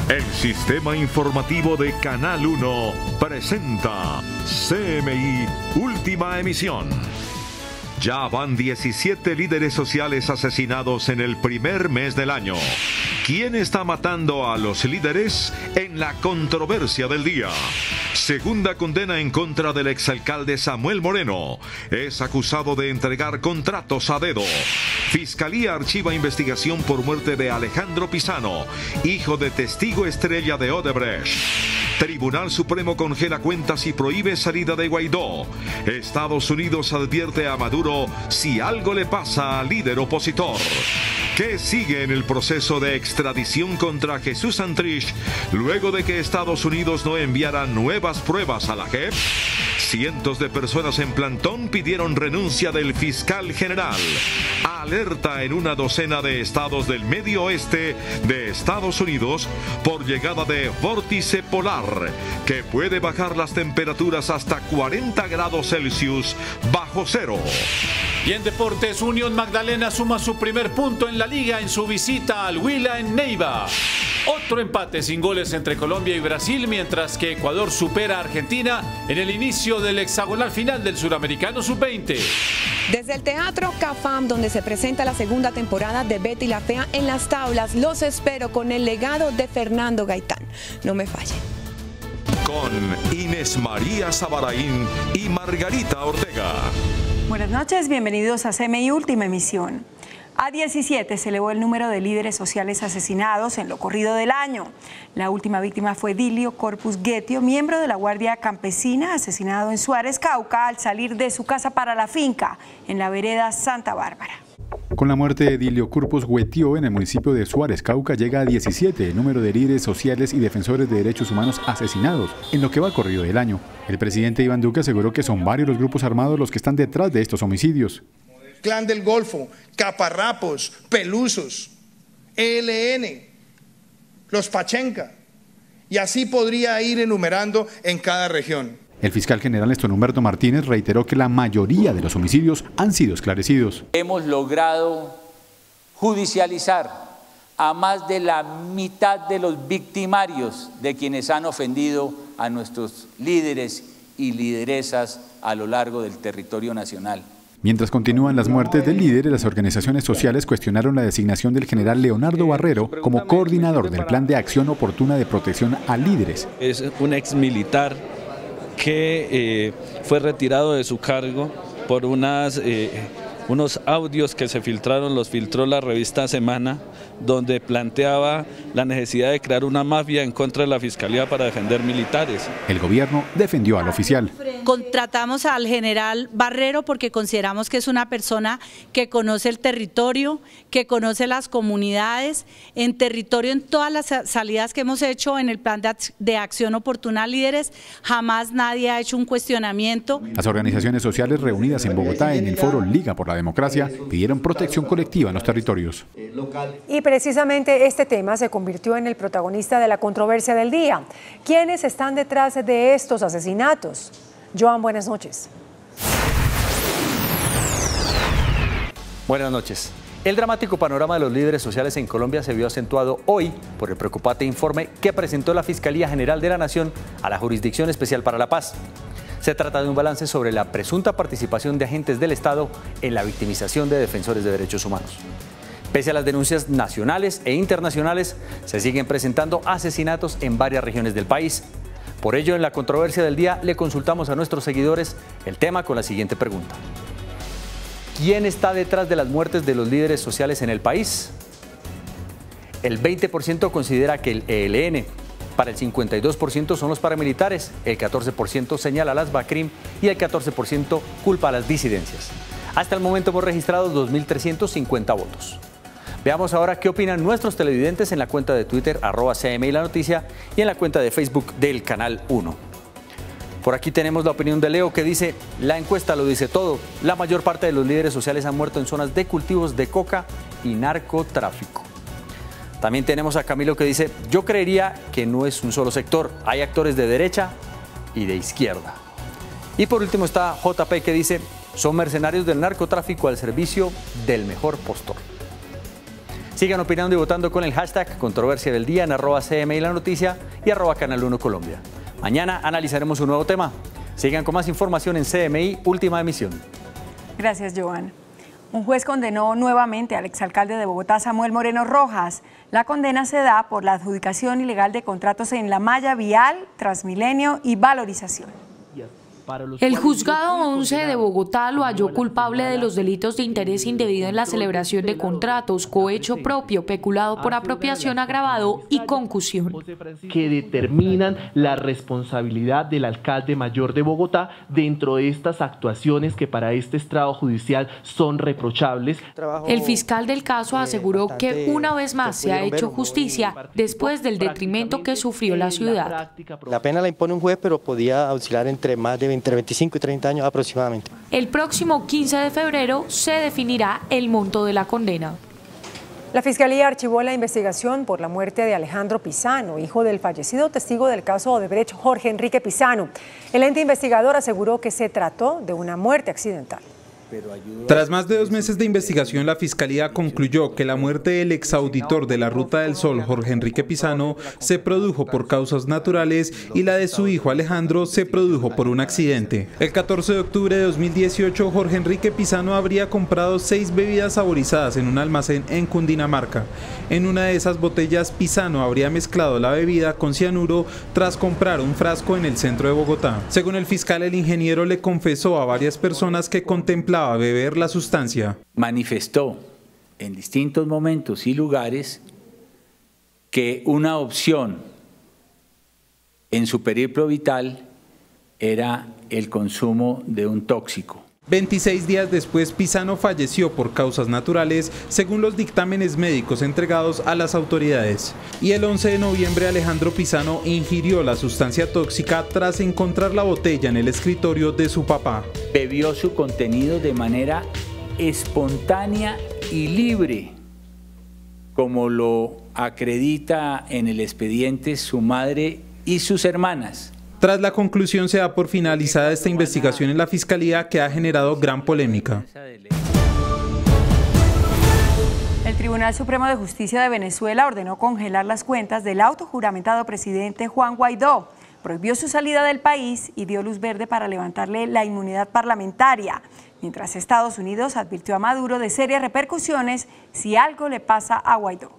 El sistema informativo de Canal 1 presenta CMI Última Emisión. Ya van 17 líderes sociales asesinados en el primer mes del año. ¿Quién está matando a los líderes? En la controversia del día. Segunda condena en contra del exalcalde Samuel Moreno. Es acusado de entregar contratos a dedo. Fiscalía archiva investigación por muerte de Alejandro Pizano, hijo de testigo estrella de Odebrecht. Tribunal Supremo congela cuentas y prohíbe salida de Guaidó. Estados Unidos advierte a Maduro si algo le pasa al líder opositor. ¿Qué sigue en el proceso de extradición contra Jesús Santrich luego de que Estados Unidos no enviara nuevas pruebas a la JEP? Cientos de personas en plantón pidieron renuncia del fiscal general. Alerta en una docena de estados del medio oeste de Estados Unidos por llegada de vórtice polar, que puede bajar las temperaturas hasta 40 grados Celsius bajo cero. Y en deportes, Unión Magdalena suma su primer punto en la liga en su visita al Huila en Neiva. Otro empate sin goles entre Colombia y Brasil, mientras que Ecuador supera a Argentina en el inicio del hexagonal final del Suramericano Sub-20. Desde el Teatro Cafam, donde se presenta la segunda temporada de Betty la Fea en las tablas, los espero con el legado de Fernando Gaitán. No me fallen. Con Inés María Sabaraín y Margarita Ortega. Buenas noches, bienvenidos a CMI Última Emisión. A 17 se elevó el número de líderes sociales asesinados en lo corrido del año. La última víctima fue Dilio Corpus Guetio, miembro de la Guardia Campesina, asesinado en Suárez, Cauca, al salir de su casa para la finca, en la vereda Santa Bárbara. Con la muerte de Dilio Corpus Guetio en el municipio de Suárez, Cauca, llega a 17 el número de líderes sociales y defensores de derechos humanos asesinados en lo que va corrido del año. El presidente Iván Duque aseguró que son varios los grupos armados los que están detrás de estos homicidios. Clan del Golfo, Caparrapos, Pelusos, ELN, los Pachenca, y así podría ir enumerando en cada región. El fiscal general Néstor Humberto Martínez reiteró que la mayoría de los homicidios han sido esclarecidos. Hemos logrado judicializar a más de la mitad de los victimarios de quienes han ofendido a nuestros líderes y lideresas a lo largo del territorio nacional. Mientras continúan las muertes de líderes, las organizaciones sociales cuestionaron la designación del general Leonardo Barrero como coordinador del Plan de Acción Oportuna de Protección a Líderes. Es un ex militar que fue retirado de su cargo por unos audios que se filtraron, los filtró la revista Semana, donde planteaba la necesidad de crear una mafia en contra de la Fiscalía para defender militares. El gobierno defendió al oficial. Contratamos al general Barrero porque consideramos que es una persona que conoce el territorio, que conoce las comunidades, en territorio, en todas las salidas que hemos hecho en el plan de acción oportuna a líderes, jamás nadie ha hecho un cuestionamiento. Las organizaciones sociales reunidas en Bogotá en el foro Liga por la Democracia pidieron protección colectiva en los territorios. Y precisamente este tema se convirtió en el protagonista de la controversia del día. ¿Quiénes están detrás de estos asesinatos? Joan, buenas noches. Buenas noches. El dramático panorama de los líderes sociales en Colombia se vio acentuado hoy por el preocupante informe que presentó la Fiscalía General de la Nación a la Jurisdicción Especial para la Paz. Se trata de un balance sobre la presunta participación de agentes del Estado en la victimización de defensores de derechos humanos. Pese a las denuncias nacionales e internacionales, se siguen presentando asesinatos en varias regiones del país. Por ello, en la controversia del día, le consultamos a nuestros seguidores el tema con la siguiente pregunta. ¿Quién está detrás de las muertes de los líderes sociales en el país? El 20% considera que el ELN, para el 52% son los paramilitares, el 14% señala a las BACRIM y el 14% culpa a las disidencias. Hasta el momento hemos registrado 2.350 votos. Veamos ahora qué opinan nuestros televidentes en la cuenta de Twitter @CMI La Noticia y en la cuenta de Facebook del Canal 1. Por aquí tenemos la opinión de Leo que dice: la encuesta lo dice todo, la mayor parte de los líderes sociales han muerto en zonas de cultivos de coca y narcotráfico. También tenemos a Camilo que dice: yo creería que no es un solo sector, hay actores de derecha y de izquierda. Y por último está JP que dice: son mercenarios del narcotráfico al servicio del mejor postor. Sigan opinando y votando con el hashtag Controversia del Día en @CMI La Noticia y @Canal 1 Colombia. Mañana analizaremos un nuevo tema. Sigan con más información en CMI Última Emisión. Gracias, Joan. Un juez condenó nuevamente al exalcalde de Bogotá, Samuel Moreno Rojas. La condena se da por la adjudicación ilegal de contratos en la malla vial, Transmilenio y valorización. El juzgado 11 de Bogotá lo halló culpable de los delitos de interés indebido en la celebración de contratos, cohecho propio, peculado por apropiación agravado y concusión. Que determinan la responsabilidad del alcalde mayor de Bogotá dentro de estas actuaciones que para este estrado judicial son reprochables. El fiscal del caso aseguró que una vez más se ha hecho justicia después del detrimento que sufrió la ciudad. La pena la impone un juez, pero podía oscilar entre 25 y 30 años aproximadamente. El próximo 15 de febrero se definirá el monto de la condena. La Fiscalía archivó la investigación por la muerte de Alejandro Pisano, hijo del fallecido testigo del caso Odebrecht, Jorge Enrique Pisano. El ente investigador aseguró que se trató de una muerte accidental. Tras más de 2 meses de investigación, la Fiscalía concluyó que la muerte del exauditor de la Ruta del Sol, Jorge Enrique Pisano, se produjo por causas naturales y la de su hijo Alejandro se produjo por un accidente. El 14 de octubre de 2018, Jorge Enrique Pisano habría comprado 6 bebidas saborizadas en un almacén en Cundinamarca. En una de esas botellas, Pisano habría mezclado la bebida con cianuro tras comprar un frasco en el centro de Bogotá. Según el fiscal, el ingeniero le confesó a varias personas que contemplaban beber la sustancia. Manifestó en distintos momentos y lugares que una opción en su periplo vital era el consumo de un tóxico. 26 días después, Pisano falleció por causas naturales, según los dictámenes médicos entregados a las autoridades. Y el 11 de noviembre, Alejandro Pisano ingirió la sustancia tóxica tras encontrar la botella en el escritorio de su papá. Bebió su contenido de manera espontánea y libre, como lo acredita en el expediente su madre y sus hermanas. Tras la conclusión se da por finalizada esta investigación en la Fiscalía, que ha generado gran polémica. El Tribunal Supremo de Justicia de Venezuela ordenó congelar las cuentas del autojuramentado presidente Juan Guaidó, prohibió su salida del país y dio luz verde para levantarle la inmunidad parlamentaria, mientras Estados Unidos advirtió a Maduro de serias repercusiones si algo le pasa a Guaidó.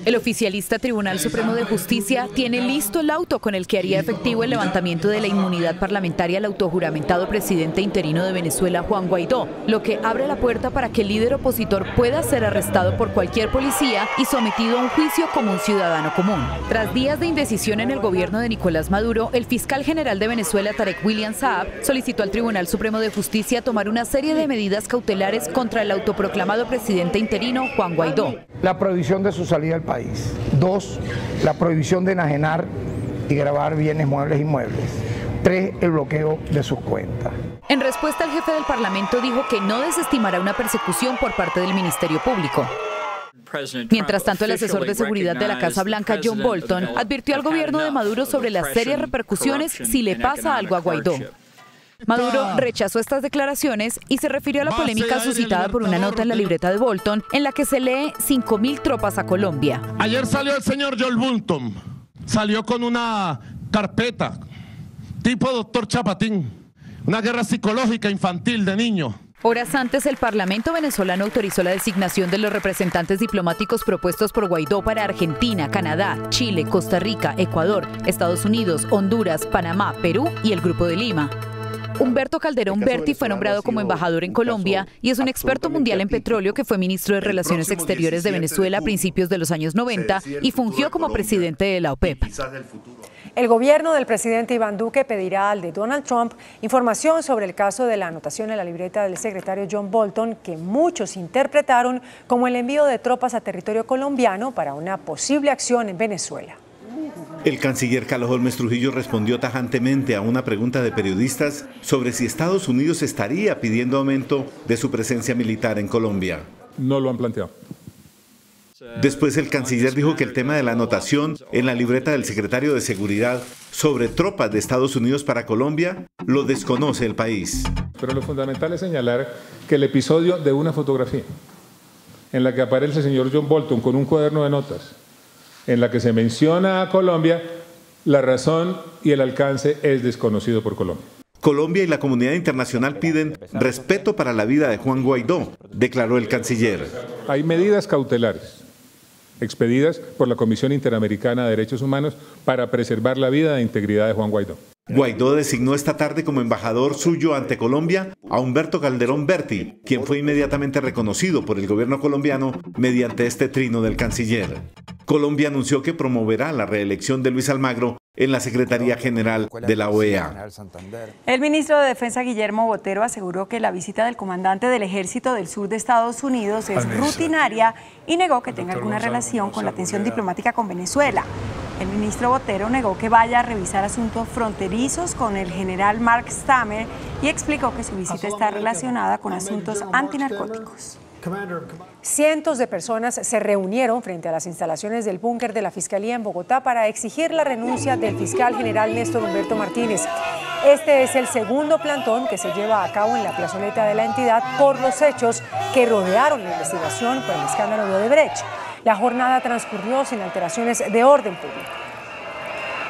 El oficialista Tribunal Supremo de Justicia tiene listo el auto con el que haría efectivo el levantamiento de la inmunidad parlamentaria al autojuramentado presidente interino de Venezuela, Juan Guaidó, lo que abre la puerta para que el líder opositor pueda ser arrestado por cualquier policía y sometido a un juicio como un ciudadano común. Tras días de indecisión en el gobierno de Nicolás Maduro, el fiscal general de Venezuela, Tarek William Saab, solicitó al Tribunal Supremo de Justicia tomar una serie de medidas cautelares contra el autoproclamado presidente interino, Juan Guaidó. La prohibición de su salida al país. 2, la prohibición de enajenar y grabar bienes muebles e inmuebles. 3, el bloqueo de sus cuentas. En respuesta, el jefe del Parlamento dijo que no desestimará una persecución por parte del Ministerio Público. Mientras tanto, el asesor de seguridad de la Casa Blanca, John Bolton, advirtió al gobierno de Maduro sobre las serias repercusiones si le pasa algo a Guaidó. Maduro rechazó estas declaraciones y se refirió a la polémica suscitada por una nota en la libreta de Bolton en la que se lee 5.000 tropas a Colombia. Ayer salió el señor John Bolton, salió con una carpeta tipo doctor Chapatín, una guerra psicológica infantil de niños. Horas antes, el Parlamento venezolano autorizó la designación de los representantes diplomáticos propuestos por Guaidó para Argentina, Canadá, Chile, Costa Rica, Ecuador, Estados Unidos, Honduras, Panamá, Perú y el Grupo de Lima. Humberto Calderón Berti fue nombrado como embajador en Colombia y es un experto mundial en petróleo que fue ministro de Relaciones Exteriores de Venezuela a principios de los años 90 y fungió como presidente de la OPEP. El gobierno del presidente Iván Duque pedirá al de Donald Trump información sobre el caso de la anotación en la libreta del secretario John Bolton, que muchos interpretaron como el envío de tropas a territorio colombiano para una posible acción en Venezuela. El canciller Carlos Holmes Trujillo respondió tajantemente a una pregunta de periodistas sobre si Estados Unidos estaría pidiendo aumento de su presencia militar en Colombia. No lo han planteado. Después el canciller dijo que el tema de la anotación en la libreta del secretario de Seguridad sobre tropas de Estados Unidos para Colombia lo desconoce el país. Pero lo fundamental es señalar que el episodio de una fotografía en la que aparece el señor John Bolton con un cuaderno de notas, en la que se menciona a Colombia, la razón y el alcance es desconocido por Colombia. Colombia y la comunidad internacional piden respeto para la vida de Juan Guaidó, declaró el canciller. Hay medidas cautelares expedidas por la Comisión Interamericana de Derechos Humanos para preservar la vida e integridad de Juan Guaidó. Guaidó designó esta tarde como embajador suyo ante Colombia a Humberto Calderón Berti, quien fue inmediatamente reconocido por el gobierno colombiano mediante este trino del canciller. Colombia anunció que promoverá la reelección de Luis Almagro en la Secretaría General de la OEA. El ministro de Defensa, Guillermo Botero, aseguró que la visita del comandante del Ejército del Sur de Estados Unidos es rutinaria y negó que tenga alguna relación con la tensión diplomática con Venezuela. El ministro Botero negó que vaya a revisar asuntos fronterizos con el general Mark Stammer y explicó que su visita está relacionada con asuntos antinarcóticos. Cientos de personas se reunieron frente a las instalaciones del búnker de la Fiscalía en Bogotá para exigir la renuncia del fiscal general Néstor Humberto Martínez. Este es el segundo plantón que se lleva a cabo en la plazoleta de la entidad por los hechos que rodearon la investigación por el escándalo de Odebrecht. La jornada transcurrió sin alteraciones de orden público.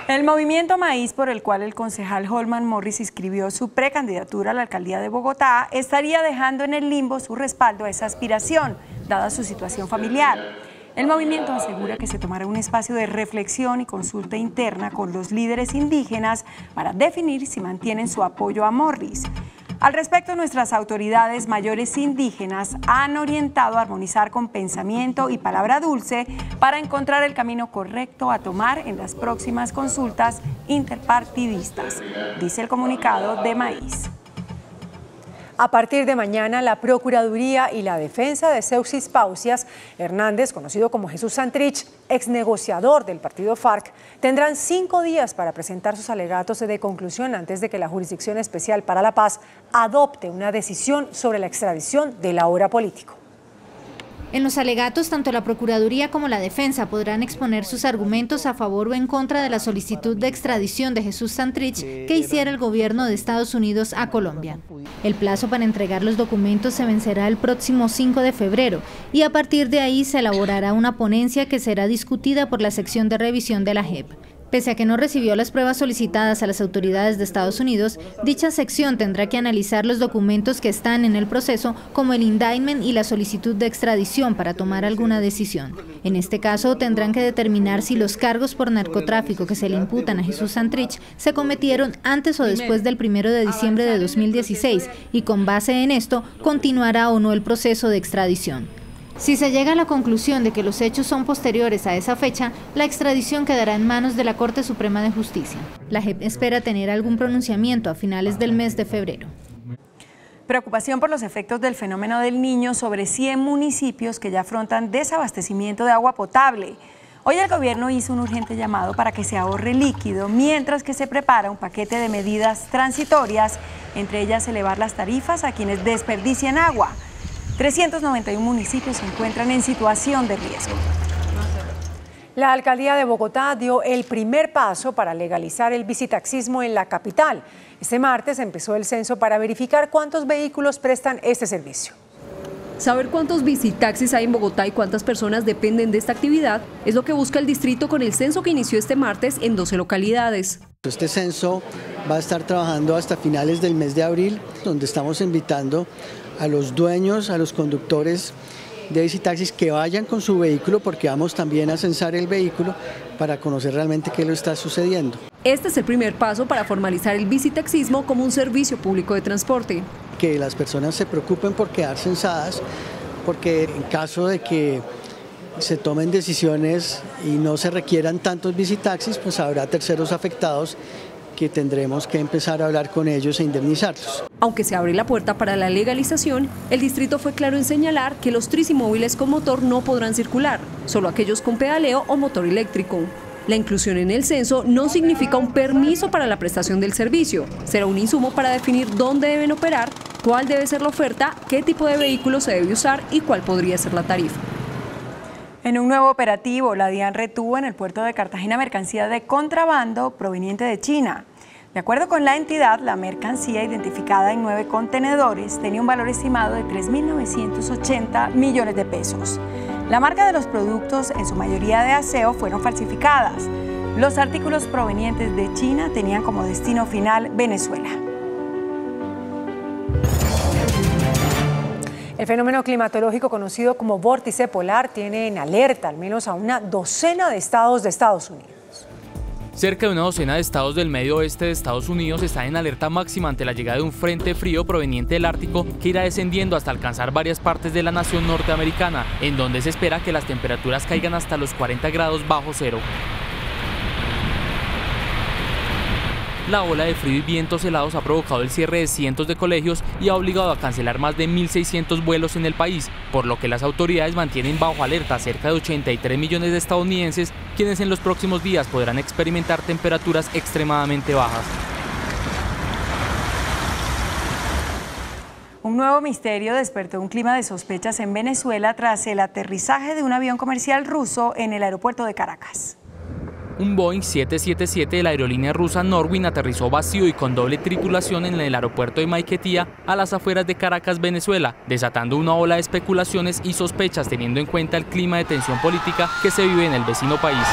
El movimiento Maíz, por el cual el concejal Holman Morris inscribió su precandidatura a la alcaldía de Bogotá, estaría dejando en el limbo su respaldo a esa aspiración, dada su situación familiar. El movimiento asegura que se tomará un espacio de reflexión y consulta interna con los líderes indígenas para definir si mantienen su apoyo a Morris. Al respecto, nuestras autoridades mayores indígenas han orientado a armonizar con pensamiento y palabra dulce para encontrar el camino correcto a tomar en las próximas consultas interpartidistas, dice el comunicado de Maíz. A partir de mañana, la Procuraduría y la defensa de Seuxis Pausias Hernández, conocido como Jesús Santrich, exnegociador del partido FARC, tendrán 5 días para presentar sus alegatos de conclusión antes de que la Jurisdicción Especial para la Paz adopte una decisión sobre la extradición del ahora político. En los alegatos, tanto la Procuraduría como la Defensa podrán exponer sus argumentos a favor o en contra de la solicitud de extradición de Jesús Santrich que hiciera el gobierno de Estados Unidos a Colombia. El plazo para entregar los documentos se vencerá el próximo 5 de febrero y a partir de ahí se elaborará una ponencia que será discutida por la sección de revisión de la JEP. Pese a que no recibió las pruebas solicitadas a las autoridades de Estados Unidos, dicha sección tendrá que analizar los documentos que están en el proceso, como el indictment y la solicitud de extradición, para tomar alguna decisión. En este caso, tendrán que determinar si los cargos por narcotráfico que se le imputan a Jesús Santrich se cometieron antes o después del 1 de diciembre de 2016 y con base en esto, continuará o no el proceso de extradición. Si se llega a la conclusión de que los hechos son posteriores a esa fecha, la extradición quedará en manos de la Corte Suprema de Justicia. La JEP espera tener algún pronunciamiento a finales del mes de febrero. Preocupación por los efectos del fenómeno del Niño sobre 100 municipios que ya afrontan desabastecimiento de agua potable. Hoy el gobierno hizo un urgente llamado para que se ahorre líquido, mientras que se prepara un paquete de medidas transitorias, entre ellas elevar las tarifas a quienes desperdician agua. 391 municipios se encuentran en situación de riesgo. La alcaldía de Bogotá dio el primer paso para legalizar el bicitaxismo en la capital. Este martes empezó el censo para verificar cuántos vehículos prestan este servicio. Saber cuántos bicitaxis hay en Bogotá y cuántas personas dependen de esta actividad es lo que busca el distrito con el censo que inició este martes en 12 localidades. Este censo va a estar trabajando hasta finales del mes de abril, donde estamos invitando a los dueños, a los conductores de bicitaxis que vayan con su vehículo, porque vamos también a censar el vehículo para conocer realmente qué lo está sucediendo. Este es el primer paso para formalizar el bicitaxismo como un servicio público de transporte. Que las personas se preocupen por quedar censadas, porque en caso de que se tomen decisiones y no se requieran tantos bicitaxis, pues habrá terceros afectados que tendremos que empezar a hablar con ellos e indemnizarlos. Aunque se abre la puerta para la legalización, el distrito fue claro en señalar que los trisimóviles con motor no podrán circular, solo aquellos con pedaleo o motor eléctrico. La inclusión en el censo no significa un permiso para la prestación del servicio, será un insumo para definir dónde deben operar, cuál debe ser la oferta, qué tipo de vehículo se debe usar y cuál podría ser la tarifa. En un nuevo operativo, la DIAN retuvo en el puerto de Cartagena mercancía de contrabando proveniente de China. De acuerdo con la entidad, la mercancía identificada en 9 contenedores tenía un valor estimado de 3.980 millones de pesos. La marca de los productos, en su mayoría de aseo, fueron falsificadas. Los artículos provenientes de China tenían como destino final Venezuela. El fenómeno climatológico conocido como vórtice polar tiene en alerta al menos a una docena de estados de Estados Unidos. Cerca de una docena de estados del medio oeste de Estados Unidos están en alerta máxima ante la llegada de un frente frío proveniente del Ártico que irá descendiendo hasta alcanzar varias partes de la nación norteamericana, en donde se espera que las temperaturas caigan hasta los 40 grados bajo cero. La ola de frío y vientos helados ha provocado el cierre de cientos de colegios y ha obligado a cancelar más de 1.600 vuelos en el país, por lo que las autoridades mantienen bajo alerta a cerca de 83 millones de estadounidenses, quienes en los próximos días podrán experimentar temperaturas extremadamente bajas. Un nuevo misterio despertó un clima de sospechas en Venezuela tras el aterrizaje de un avión comercial ruso en el aeropuerto de Caracas. Un Boeing 777 de la aerolínea rusa Norwin aterrizó vacío y con doble tripulación en el aeropuerto de Maiquetía, a las afueras de Caracas, Venezuela, desatando una ola de especulaciones y sospechas teniendo en cuenta el clima de tensión política que se vive en el vecino país.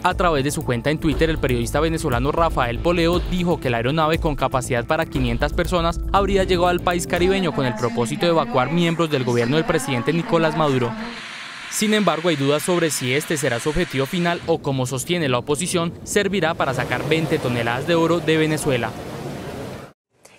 A través de su cuenta en Twitter, el periodista venezolano Rafael Poleo dijo que la aeronave con capacidad para 500 personas habría llegado al país caribeño con el propósito de evacuar miembros del gobierno del presidente Nicolás Maduro. Sin embargo, hay dudas sobre si este será su objetivo final o, como sostiene la oposición, servirá para sacar 20 toneladas de oro de Venezuela.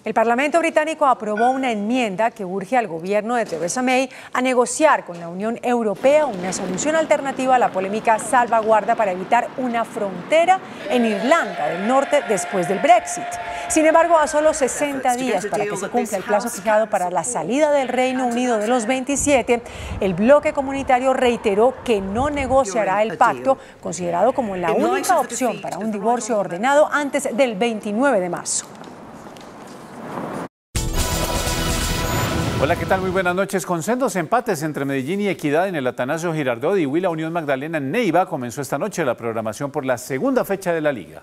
El Parlamento británico aprobó una enmienda que urge al gobierno de Theresa May a negociar con la Unión Europea una solución alternativa a la polémica salvaguarda para evitar una frontera en Irlanda del Norte después del Brexit. Sin embargo, a solo 60 días para que se cumpla el plazo fijado para la salida del Reino Unido de los 27, el bloque comunitario reiteró que no negociará el pacto, considerado como la única opción para un divorcio ordenado antes del 29 de marzo. Hola, ¿qué tal? Muy buenas noches. Con sendos empates entre Medellín y Equidad en el Atanasio Girardot y Huila Unión Magdalena en Neiva, comenzó esta noche la programación por la segunda fecha de la Liga.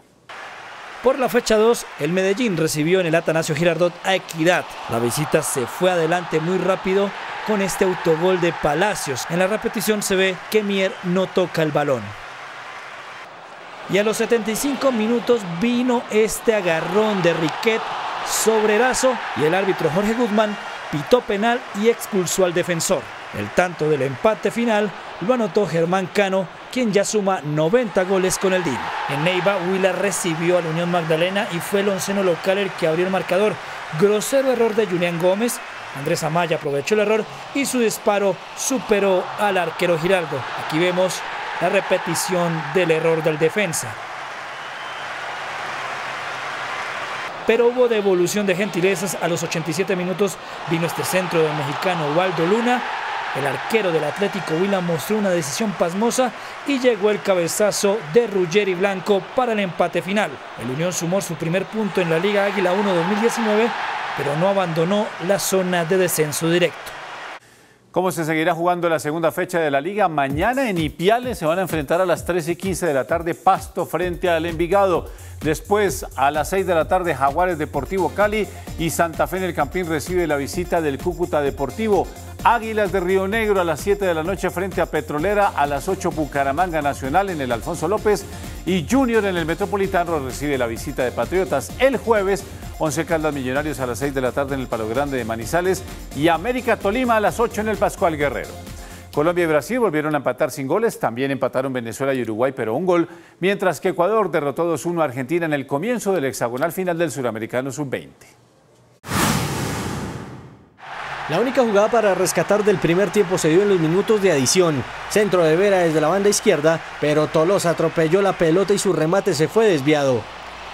Por la fecha 2, el Medellín recibió en el Atanasio Girardot a Equidad. La visita se fue adelante muy rápido con este autogol de Palacios. En la repetición se ve que Mier no toca el balón. Y a los 75 minutos vino este agarrón de Riquet sobre Erazo y el árbitro Jorge Guzmán pitó penal y expulsó al defensor. El tanto del empate final lo anotó Germán Cano, quien ya suma 90 goles con el DIN. En Neiva, Huila recibió a la Unión Magdalena y fue el onceno local el que abrió el marcador. Grosero error de Julián Gómez. Andrés Amaya aprovechó el error y su disparo superó al arquero Giraldo. Aquí vemos la repetición del error del defensa. Pero hubo devolución de gentilezas. A los 87 minutos vino este centro del mexicano Waldo Luna. El arquero del Atlético Huila mostró una decisión pasmosa y llegó el cabezazo de Ruggeri Blanco para el empate final. El Unión sumó su primer punto en la Liga Águila 1 2019, pero no abandonó la zona de descenso directo. ¿Cómo se seguirá jugando la segunda fecha de la Liga? Mañana en Ipiales se van a enfrentar a las 3:15 de la tarde Pasto frente al Envigado. Después, a las 6 de la tarde, Jaguares Deportivo Cali y Santa Fe en el Campín recibe la visita del Cúcuta Deportivo. Águilas de Río Negro a las 7 de la noche frente a Petrolera, a las 8 Bucaramanga Nacional en el Alfonso López y Junior en el Metropolitano recibe la visita de Patriotas. El jueves, 11 Caldas Millonarios a las 6 de la tarde en el Palo Grande de Manizales y América Tolima a las 8 en el Pascual Guerrero. Colombia y Brasil volvieron a empatar sin goles, también empataron Venezuela y Uruguay, pero un gol, mientras que Ecuador derrotó 2-1 a Argentina en el comienzo del hexagonal final del Suramericano Sub-20. La única jugada para rescatar del primer tiempo se dio en los minutos de adición. Centro de Vera desde la banda izquierda, pero Tolosa atropelló la pelota y su remate se fue desviado.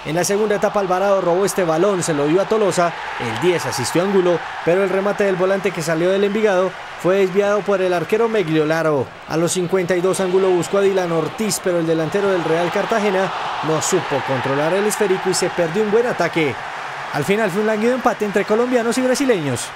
En la segunda etapa Alvarado robó este balón, se lo dio a Tolosa, el 10 asistió a Angulo, pero el remate del volante que salió del Envigado fue desviado por el arquero Megliolaro. A los 52 Angulo buscó a Dylan Ortiz, pero el delantero del Real Cartagena no supo controlar el esférico y se perdió un buen ataque. Al final fue un lánguido empate entre colombianos y brasileños.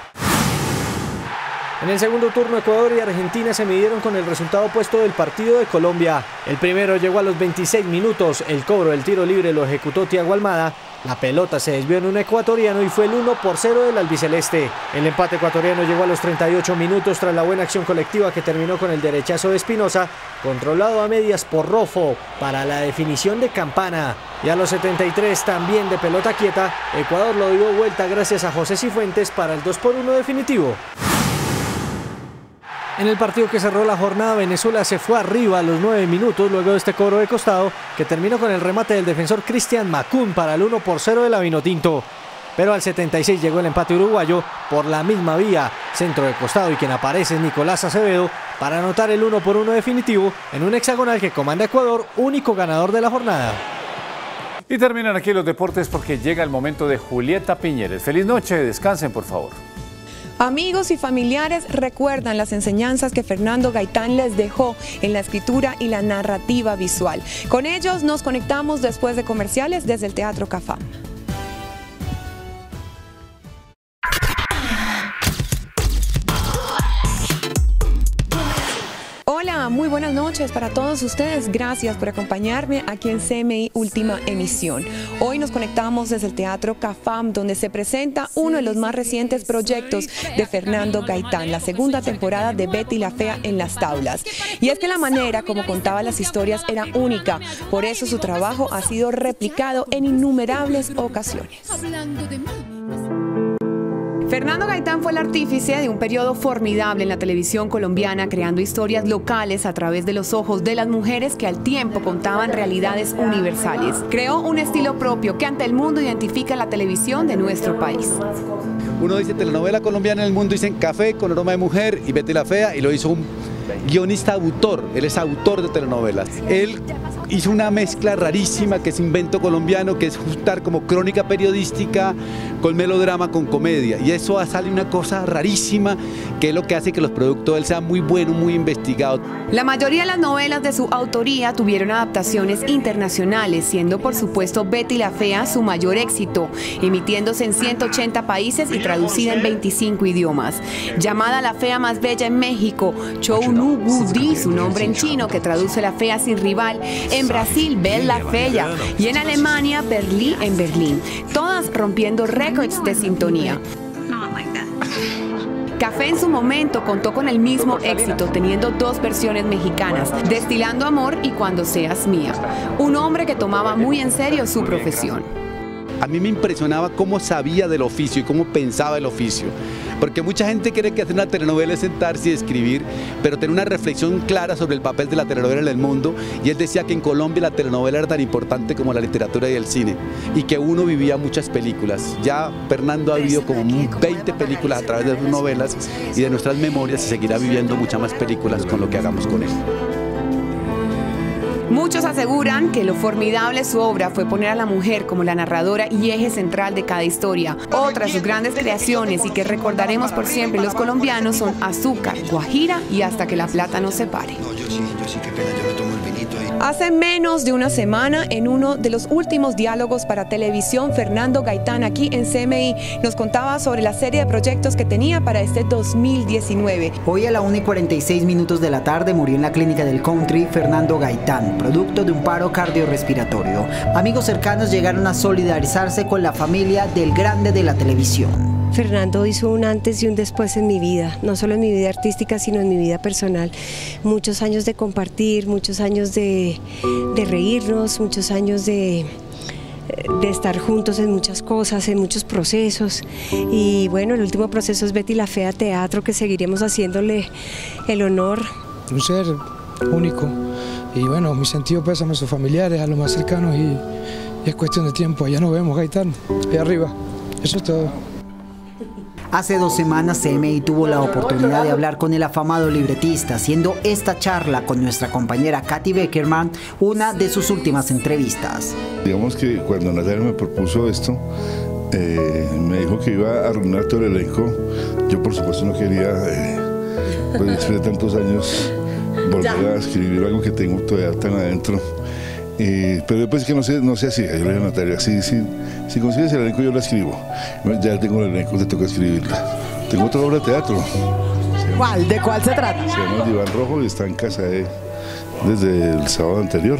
En el segundo turno, Ecuador y Argentina se midieron con el resultado opuesto del partido de Colombia. El primero llegó a los 26 minutos, el cobro del tiro libre lo ejecutó Thiago Almada, la pelota se desvió en un ecuatoriano y fue el 1-0 del albiceleste. El empate ecuatoriano llegó a los 38 minutos tras la buena acción colectiva que terminó con el derechazo de Espinosa, controlado a medias por Rofo para la definición de Campana. Y a los 73, también de pelota quieta, Ecuador lo dio vuelta gracias a José Cifuentes para el 2-1 definitivo. En el partido que cerró la jornada, Venezuela se fue arriba a los 9 minutos luego de este cobro de costado que terminó con el remate del defensor Cristian Macún para el 1-0 de la Vinotinto. Pero al 76 llegó el empate uruguayo por la misma vía, centro de costado, y quien aparece es Nicolás Acevedo para anotar el 1-1 definitivo en un hexagonal que comanda Ecuador, único ganador de la jornada. Y terminan aquí los deportes porque llega el momento de Julieta Piñeres. Feliz noche, descansen por favor. Amigos y familiares recuerdan las enseñanzas que Fernando Gaitán les dejó en la escritura y la narrativa visual. Con ellos nos conectamos después de comerciales desde el Teatro Cafam. Hola, muy buenas noches para todos ustedes. Gracias por acompañarme aquí en CMI Última Emisión. Hoy nos conectamos desde el Teatro Cafam, donde se presenta uno de los más recientes proyectos de Fernando Gaitán, la segunda temporada de Betty la Fea en las Tablas. Y es que la manera como contaba las historias era única, por eso su trabajo ha sido replicado en innumerables ocasiones. Fernando Gaitán fue el artífice de un periodo formidable en la televisión colombiana, creando historias locales a través de los ojos de las mujeres que al tiempo contaban realidades universales. Creó un estilo propio que ante el mundo identifica la televisión de nuestro país. Uno dice telenovela colombiana, en el mundo dicen Café con aroma de mujer y Betty la Fea, y lo hizo un guionista autor, él es autor de telenovelas. Él hizo una mezcla rarísima que es invento colombiano, que es juntar como crónica periodística con melodrama, con comedia, y eso sale una cosa rarísima que es lo que hace que los productos de él sean muy buenos, muy investigados. La mayoría de las novelas de su autoría tuvieron adaptaciones internacionales, siendo por supuesto Betty la Fea su mayor éxito, emitiéndose en 180 países y traducida en 25 idiomas. Llamada La Fea Más Bella en México, Chou Nu Wu Di, su nombre en chino que traduce La Fea Sin Rival, en Brasil Bella Fea y en Alemania Berlín en Berlín, todas rompiendo récords de sintonía. Café en su momento contó con el mismo éxito, teniendo dos versiones mexicanas, Destilando Amor y Cuando Seas Mía. Un hombre que tomaba muy en serio su profesión. A mí me impresionaba cómo sabía del oficio y cómo pensaba el oficio. Porque mucha gente cree que hacer una telenovela es sentarse y escribir, pero tener una reflexión clara sobre el papel de la telenovela en el mundo. Y él decía que en Colombia la telenovela era tan importante como la literatura y el cine, y que uno vivía muchas películas. Ya Fernando ha vivido como 20 películas a través de sus novelas y de nuestras memorias, y seguirá viviendo muchas más películas con lo que hagamos con él. Muchos aseguran que lo formidable de su obra fue poner a la mujer como la narradora y eje central de cada historia. Otra de sus grandes creaciones y que recordaremos por siempre los colombianos son Azúcar, Guajira y Hasta que la plata nos separe. Hace menos de una semana, en uno de los últimos diálogos para televisión, Fernando Gaitán aquí en CMI nos contaba sobre la serie de proyectos que tenía para este 2019. Hoy a la 1:46 de la tarde murió en la clínica del Country Fernando Gaitán, producto de un paro cardiorrespiratorio. Amigos cercanos llegaron a solidarizarse con la familia del grande de la televisión. Fernando hizo un antes y un después en mi vida, no solo en mi vida artística, sino en mi vida personal. Muchos años de compartir, muchos años de reírnos, muchos años de estar juntos en muchas cosas, en muchos procesos. Y bueno, el último proceso es Betty la Fea Teatro, que seguiremos haciéndole el honor. Un ser único, y bueno, mi sentido pésame a sus familiares, a los más cercanos, y es cuestión de tiempo. Allá nos vemos, Gaitán, allá arriba. Eso es todo. Hace 2 semanas CMI tuvo la oportunidad de hablar con el afamado libretista, siendo esta charla con nuestra compañera Katy Beckerman una de sus últimas entrevistas. Digamos que cuando Natalia me propuso esto, me dijo que iba a arruinar todo el elenco. Yo por supuesto no quería, pues después de tantos años, volver a escribir algo que tengo todavía tan adentro. Pero después que no sé así, yo le dije a Natalia, si consigues el elenco yo la escribo. Ya tengo el elenco, te toca escribirla. Tengo otra obra de teatro, ¿Cuál? ¿De cuál se trata? Se llama Diván Rojo y está en casa desde el sábado anterior.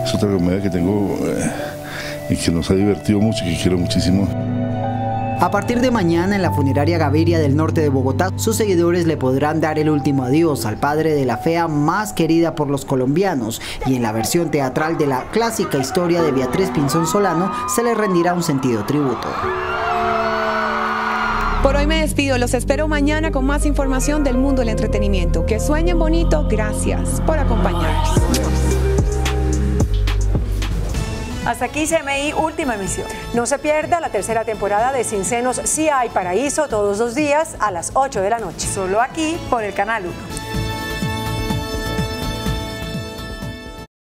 Es otra comedia que tengo y que nos ha divertido mucho y que quiero muchísimo. A partir de mañana en la funeraria Gaviria del norte de Bogotá, sus seguidores le podrán dar el último adiós al padre de la fea más querida por los colombianos, y en la versión teatral de la clásica historia de Beatriz Pinzón Solano se le rendirá un sentido tributo. Por hoy me despido, los espero mañana con más información del mundo del entretenimiento. Que sueñen bonito, gracias por acompañarnos. Hasta aquí CMI Última Emisión. No se pierda la tercera temporada de Sin Senos Sí Hay Paraíso todos los días a las 8 de la noche. Solo aquí por el Canal 1.